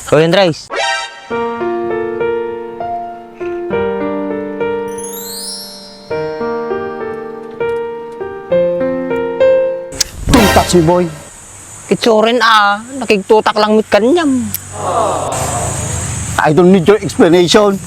O yun, Rice. Don't touch me, boy. Kitsurin nakigtutak lang mit kanyam. I don't need your explanation.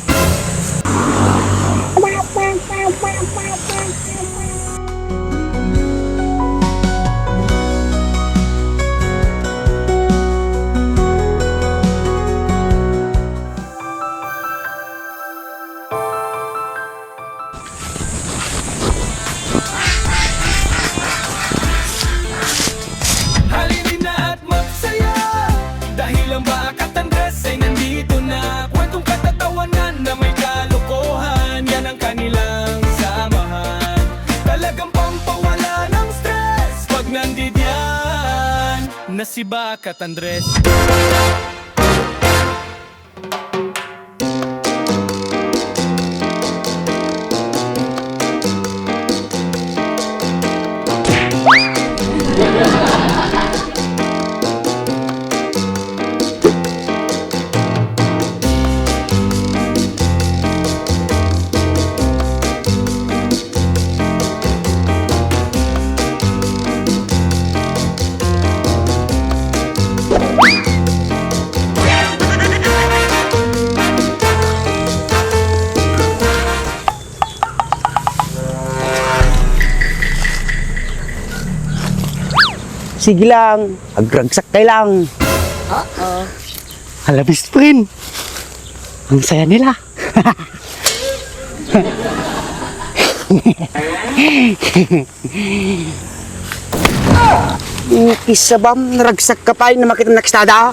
Halinin na at magsaya dahil ang Bakat Andres ay nandito na. Kwentong katatawanan na may kalokohan, yan ang kanilang samahan. Talagang pampawala ng stress pag nandidyan na si Bakat Andres. Sige lang, agragsak kay lang. Hala, best friend. Ang saya nila. Isa bam, naragsak ka pa na makita nakistada.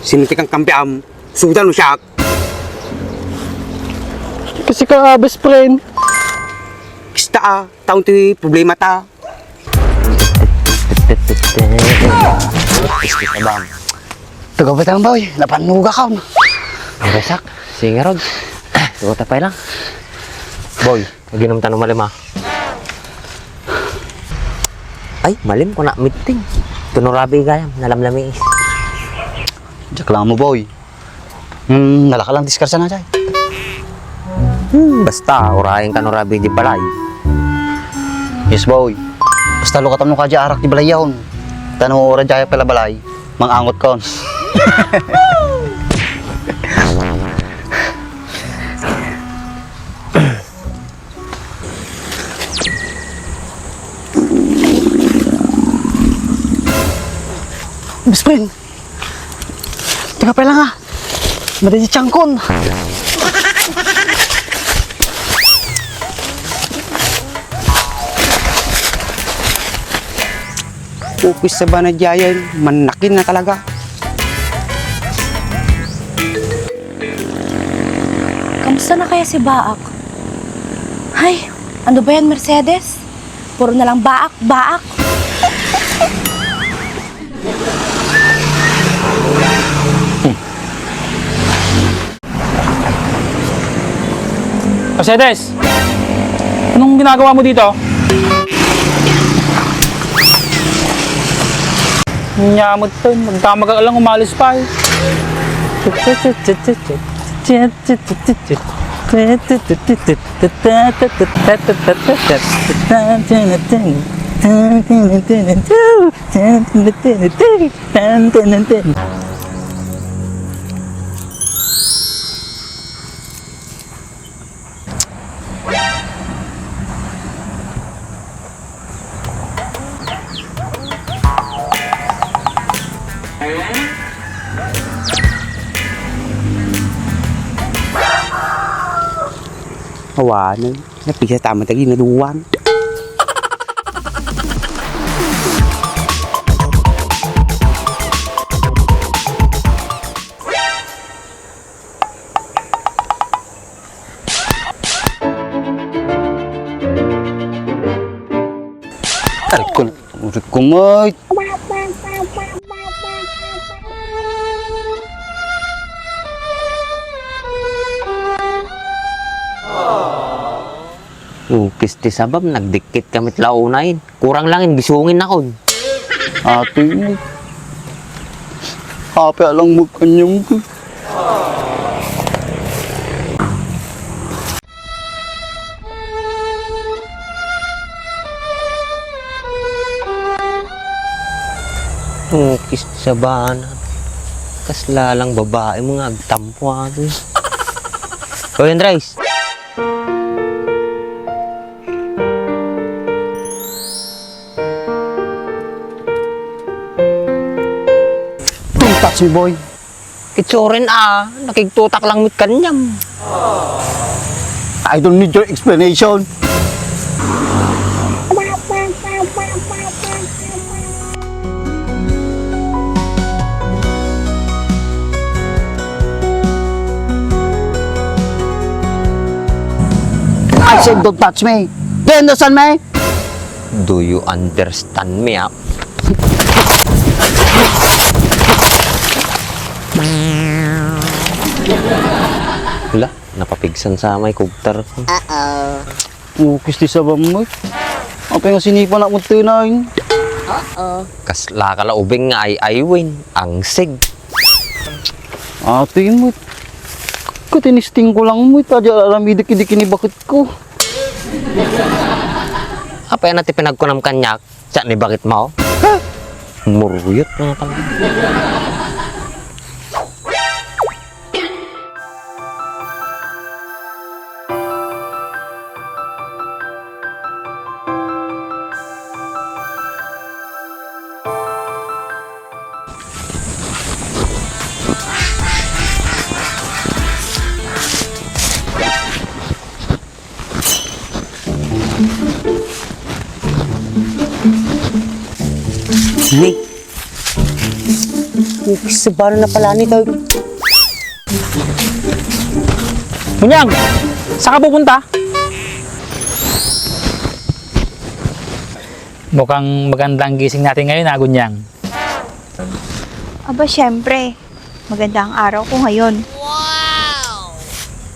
Sinuntik ang kampiam, sudan mo siya. Kasi ka, best friend. Basta taon ti problema ta. Iskit na bang? Taga ba tayo boy? Napanuga ka. Resak. Sige, Rod. Tugot pa lang. Boy, maginom tanong malim ha. Ay, malim ko na meeting. Tunurabi gayam, nalamlami is. Diyak lang mo boy. Nalaka lang diskarsa na dyan. Basta, urahin ka nurabi di balay. Yes boy. Basta lukatam nung kadya arak di balay yun. Tanong ora dyan pala balay. Mangangot kon. Best friend. Teka pa lang ha. Madali tiyangkon. Upis sa banadyayan, manakin na talaga. Kamusta na kaya si Baak? Ay, ano ba yan, Mercedes? Puro na lang baak, baak. Mercedes, anong ginagawa mo dito? Nyamot to, magdamaga lang umalis pa eh. Kawanan. Napisa tama tagi na duwan. Kung ulit ko may. Kisti sabab, nagdikit kamit launain. Kurang langin, gisungin ako. Ate mo. Happy alang mo kanyang ko. Kisti sabanan. Kaslalang babae mga agtampo ato. Hoy, Andres. Don't touch me, boy. Kitsurin nakigtutak lang mit kanyam. I don't need your explanation. I said don't touch me. Do you understand me? Do you understand me, Wala, napapigsan sa may kugtar. Mukis di sa bamay. Apa nga sinipa na mo tinayin? Kasla ka laubing nga ay aywin. Ang sig. Ate mo. Katinisting ko lang mo. Tadya alamidiki-diki ni bakit ko. Apa yan natin pinagkunam kanyak? Siya ni bakit mo? Muruyot mga pala. Ni. Sabaran na pala nito. Munyang, saan ka pupunta? Mukhang magandang gising natin ngayon, Gunyang. Aba, syempre. Maganda ang araw ko ngayon.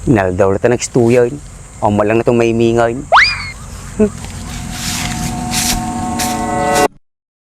Naldaw na ito nagstuyan. O malang na itong may mingayin.